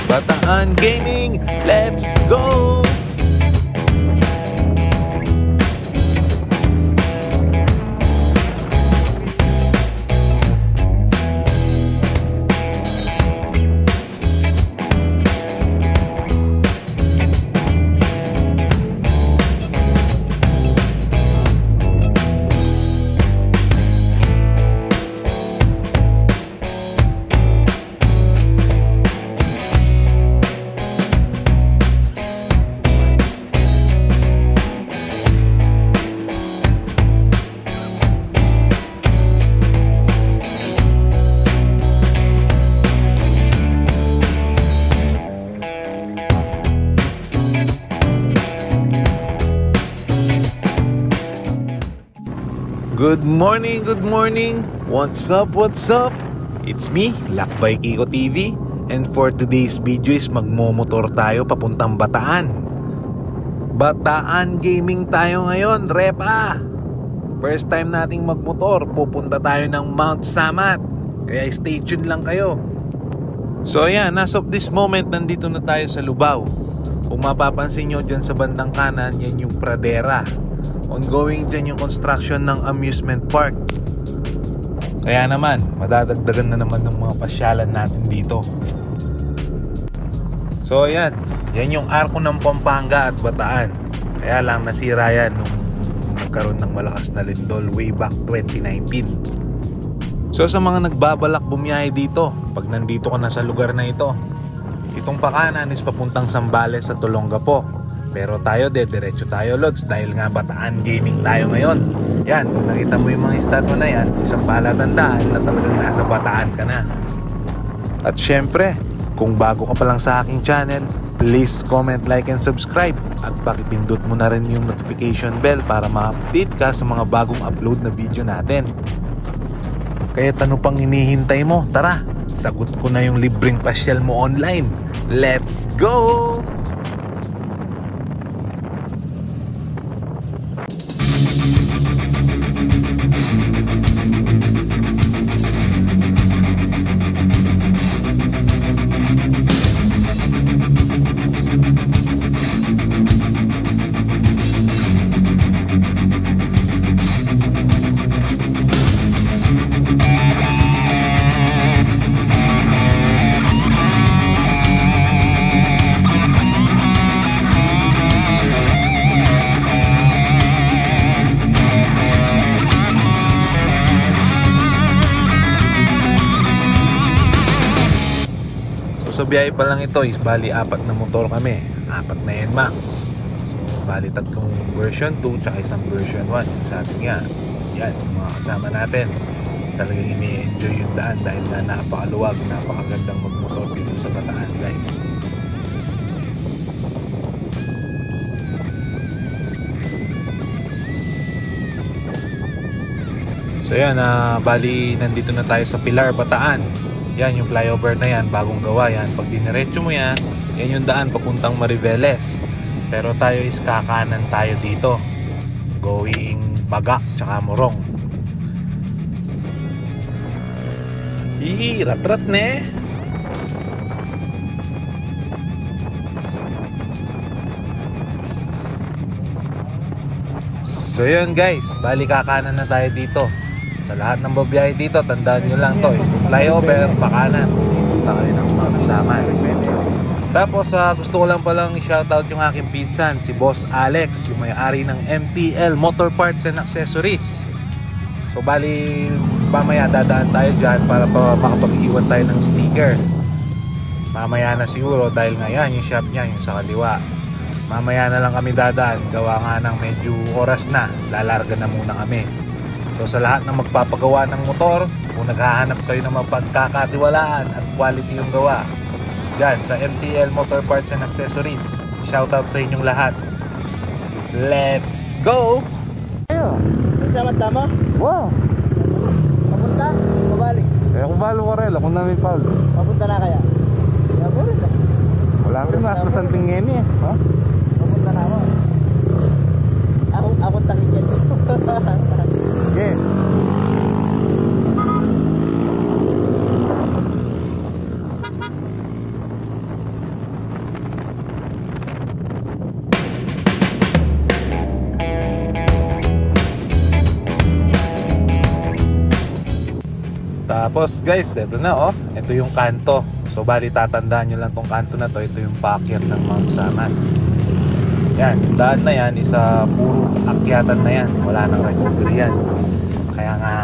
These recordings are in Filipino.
Bataan Gaming, let's go! Good morning, what's up? It's me, Lakbay Kiko TV, and for today's video is magmomotor tayo papuntang Bataan. Bataan Gaming tayo ngayon, repa! First time nating magmotor, pupunta tayo ng Mount Samat, kaya stay tuned lang kayo. So ayan, as of this moment, nandito na tayo sa Lubao. Kung mapapansin nyo dyan sa bandang kanan, yan yung Pradera. Ongoing dyan yung construction ng amusement park. Kaya naman, madadagdagan na naman ng mga pasyalan natin dito. So ayan, yan yung arko ng Pampanga at Bataan. Kaya lang nasira yan nung nagkaroon ng malakas na lindol way back 2019. So sa mga nagbabalak bumiyahe dito, pag nandito ka na sa lugar na ito, itong pakanan is papuntang Zambales at Olongapo. Pero tayo diretso tayo Lods, dahil nga Bataan Gaming tayo ngayon. Yan, kung nakita mo yung mga estatwa na yan, isang palatandaan na talagang nasa Bataan ka na. At syempre, kung bago ka pa lang sa aking channel, please comment, like, and subscribe. At pakipindot mo na rin yung notification bell para ma-update ka sa mga bagong upload na video natin. Kaya ano pang hinihintay mo? Tara, sagot ko na yung libreng pasyal mo online. Let's go! So biyahe pa lang ito is bali 4 na motor kami, 4 na NMAX. So bali 3 version 2 tsaka isang version 1. Sa atin nga, yan yung mga kasama natin. Talagang ini-enjoy yung daan dahil na napakaluwag, napakagandang magmotor dito sa Bataan, guys. So yan, bali nandito na tayo sa Pilar, Bataan. Yan yung flyover na yan, bagong gawa yan. Pag diniretso mo yan, yan yung daan papuntang Mariveles. Pero tayo is kakanan tayo dito, going Bagak tsaka Morong. Rat-rat ne. So yun guys, bali kakanan na tayo dito. Sa lahat ng babiyahe dito, tandaan nyo lang to, itong flyover, pakanan, pupunta kayo ng Mount Samat. Tapos gusto ko lang palang i-shoutout yung aking pinsan, si Boss Alex, yung may-ari ng MTL Motor Parts and Accessories. So bali, mamaya dadaan tayo dyan para makapag-iwan tayo ng sticker. Mamaya na siguro dahil nga yan, yung shop niya, yung sa kaliwa. Mamaya na lang kami dadaan, gawa nga ng medyo oras na, lalarga na muna kami. So sa lahat ng magpapagawa ng motor, kung naghahanap kayo ng mapagkakatiwalaan at quality yung gawa, dyan sa MTL Motor Parts and Accessories, shoutout sa inyong lahat. Let's go! Salamat tama? Wow! Papunta? Pabalik? Kaya kung balo ka rin, kung namin Paul. Papunta na kaya? Kaya po rin. Wala rin mas masanting ngayon eh. Ha? Papunta na ako. Ako takit yan. Okay. Tapos guys, ito na oh. Ito yung kanto. So bali tatandaan nyo lang tong kanto na to. Ito yung paakyat ng Mount Samat. Yan, yung daan na yan, isa puro akyatan na yan. Wala nang recovery yan. Kaya nga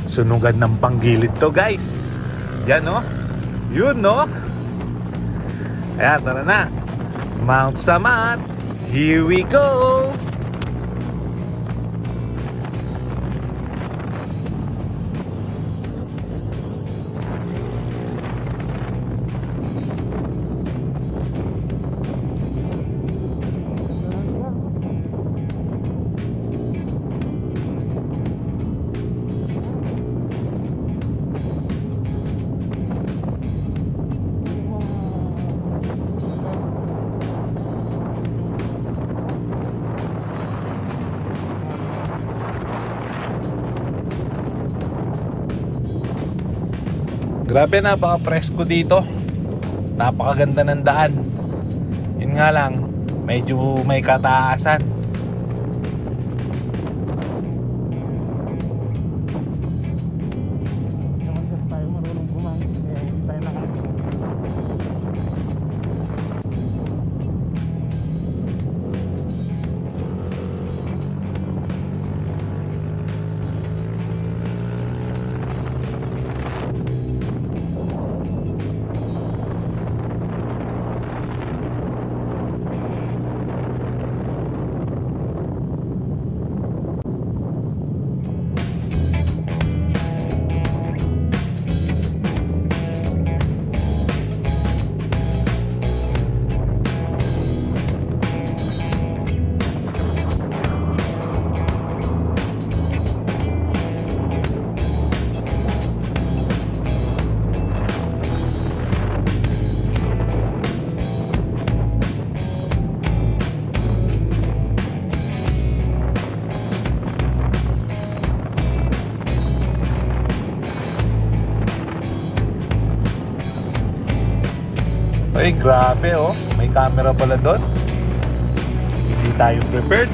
sunugan ng panggilid to guys. Yan no. Yun no. Kaya tara na. Mount Samat. Here we go. Grabe, napaka-presko dito. Napakaganda ng daan. Yun nga lang, medyo may kataasan. Ay, grabe oh. May camera pala doon. Hindi tayo prepared.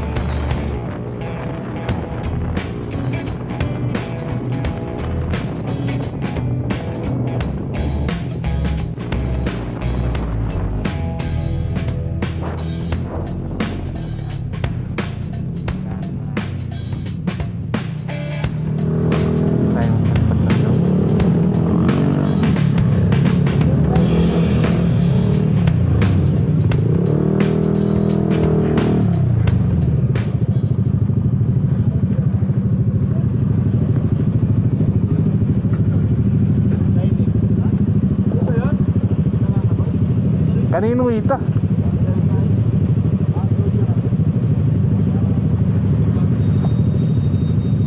Kaninong ita?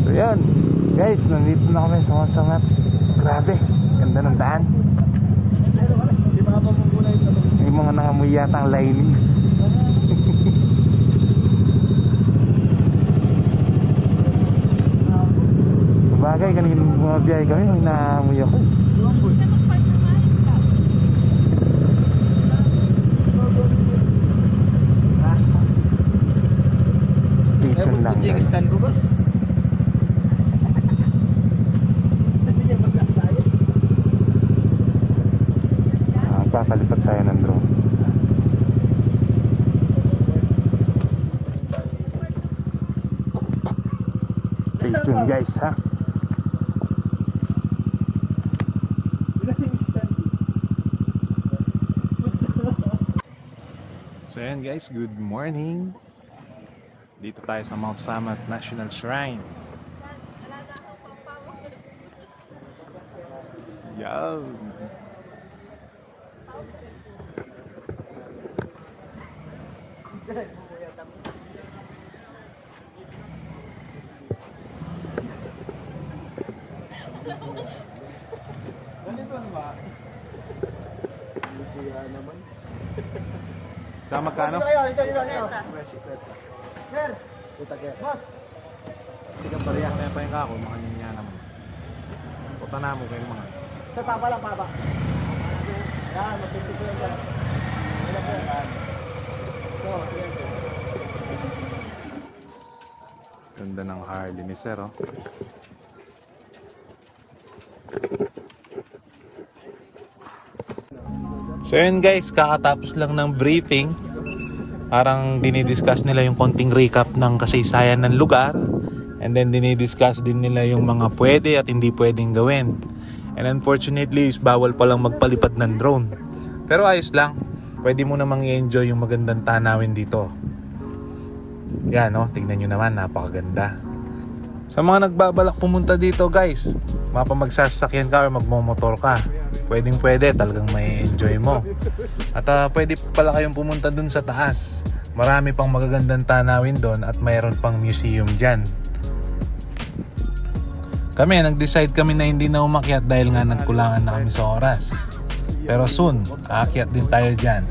So yan guys, nandito na kami sa Mount Samat. Grabe, ganda ng daan. May mga nangamoy yata ang lining. Sabagay, kaninong mga biyahe kami, may nangamoy ako. Station lang guys. Stand ko, boss. Papalipat tayo ng drone. Stay tuned guys ha. So ayan guys, good morning. Dito tayo sa Mount Samat National Shrine. Yo. Sa magkano? Sir, kita kaya. Boss. Hindi ka pariyak na yung kako, makanya naman. Puta na mo kayo mga. Sa papa lang, papa. Yan, mapinti ko yan. Wala po yan. So, yan. Ganda ng Harley ni Sir oh. So yun guys, kakatapos lang ng briefing. Parang dinidiscuss nila yung konting recap ng kasaysayan ng lugar. And then dinidiscuss din nila yung mga pwede at hindi pwedeng gawin. And unfortunately, is bawal palang magpalipad ng drone. Pero ayos lang. Pwede mo namang i-enjoy yung magandang tanawin dito. Yan, no? Tingnan nyo naman, napakaganda. Sa mga nagbabalak pumunta dito guys, magsasakyan ka or magmomotor ka, pwedeng pwede, talagang may enjoy mo. At pwede pala kayong pumunta dun sa taas. Marami pang magagandang tanawin doon at mayroon pang museum dyan. Nag-decide kami na hindi na umakyat dahil nga nagkulangan na kami sa oras. Pero soon, aakyat din tayo dyan.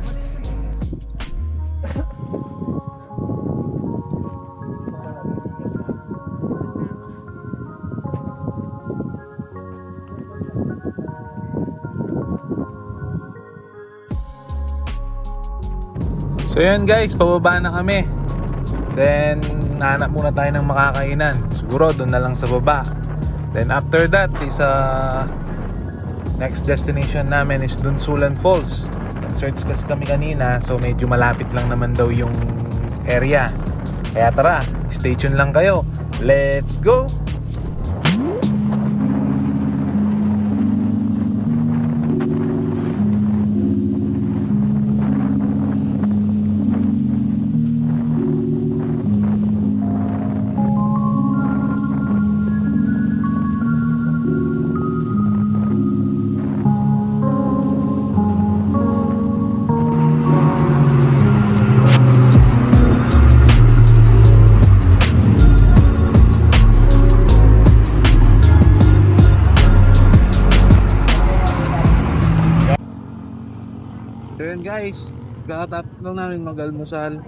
So yun guys, pababa na kami. Then nahanap muna tayo ng makakainan. Siguro doon na lang sa baba. Then after that is next destination namin is Dunsulan Falls. Search kasi kami kanina, so medyo malapit lang naman daw yung area. Kaya tara, stay tuned lang kayo. Let's go! So yun guys, kakatapos lang namin mag-almusal.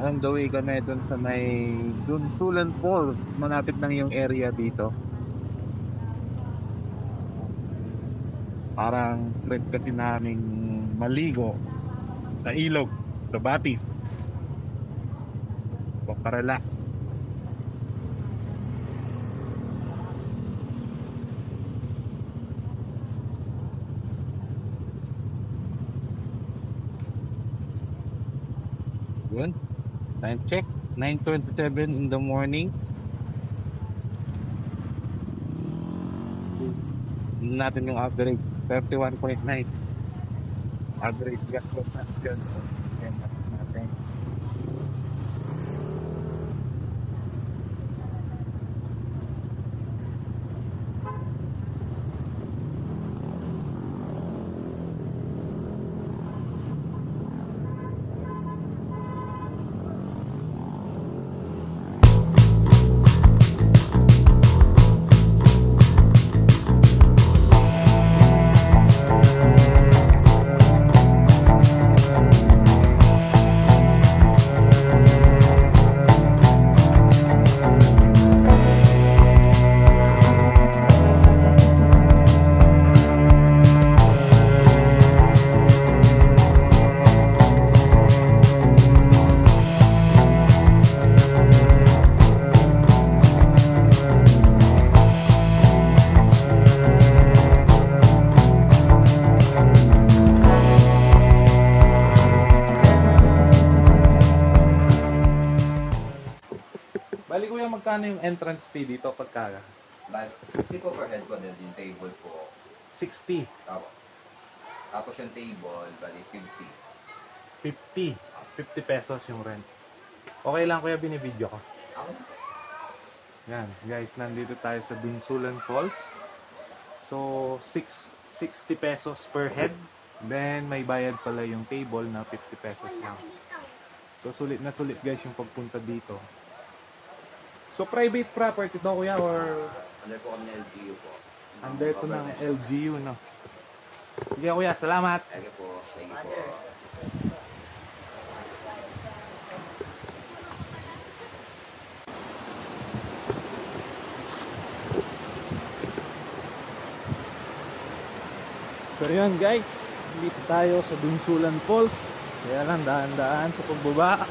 On the way kami dun sa may Dunsulan Falls. Malapit lang yung area dito. Parang trip kasi namin maligo sa ilog, sa Batis, Pakarala. Yun, time check 9:27 in the morning. Natin yung average 31.9 average gas cost natin. Natin Bali kuya, magkano yung entrance fee dito pagka? 60 po per head po din yung table po. 60. Tapos yung table, bali 50. 50 pesos yung rent. Okay lang kuya, binibidyo ko. Yan guys, nandito tayo sa Dunsulan Falls. So 60 pesos per head. Then may bayad pala yung table na 50 pesos lang. So sulit na sulit guys yung pagpunta dito. So private property to kuya or Under po kami ng LGU po. under to ng LGU, no? Sige kuya, salamat. Thank you po. Thank you po. So yun guys, dito tayo sa Dunsulan Falls. Kaya lang daan-daan sa pagbaba.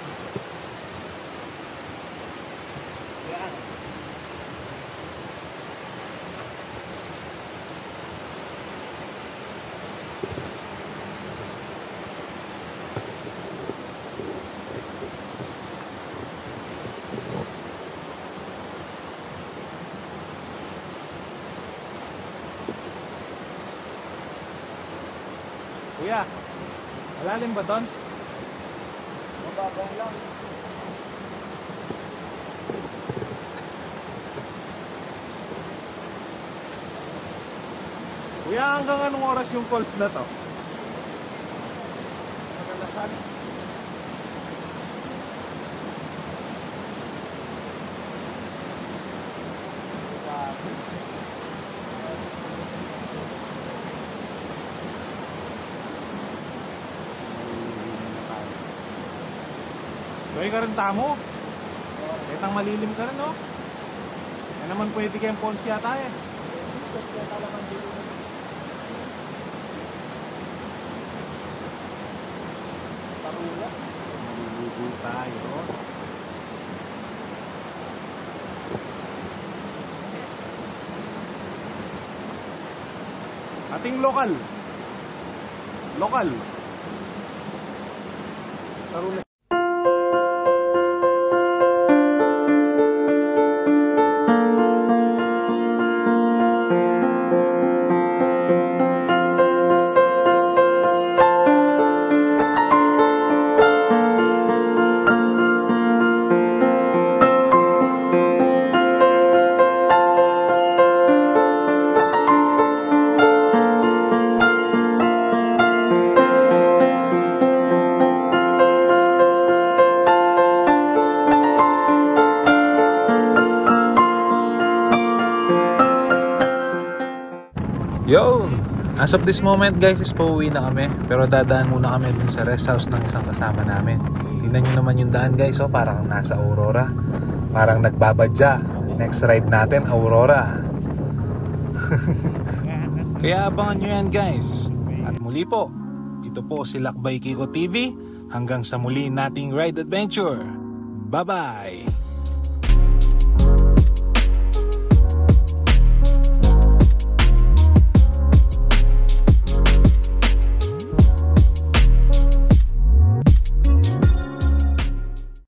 Kuya, malalim ba doon? Mababang lang. Kuya, hanggang anong oras yung calls na to? Kadalasan. Gawin ka rin tamo. Kitang malilim ka rin, no? Yan naman pwede kayong calls yata eh. Maliligo tayo. Ating lokal. Lokal. Taruna. Yo! As of this moment guys is pauwi na kami. Pero dadaan muna kami dun sa rest house ng isang kasama namin. Tingnan nyo naman yung daan guys, oh, parang nasa Aurora. Parang nagbabadya. Next ride natin, Aurora. Kaya abangan nyo yan guys. At muli po, ito po si Lakbay Kiko TV. Hanggang sa muli nating ride adventure. Bye bye!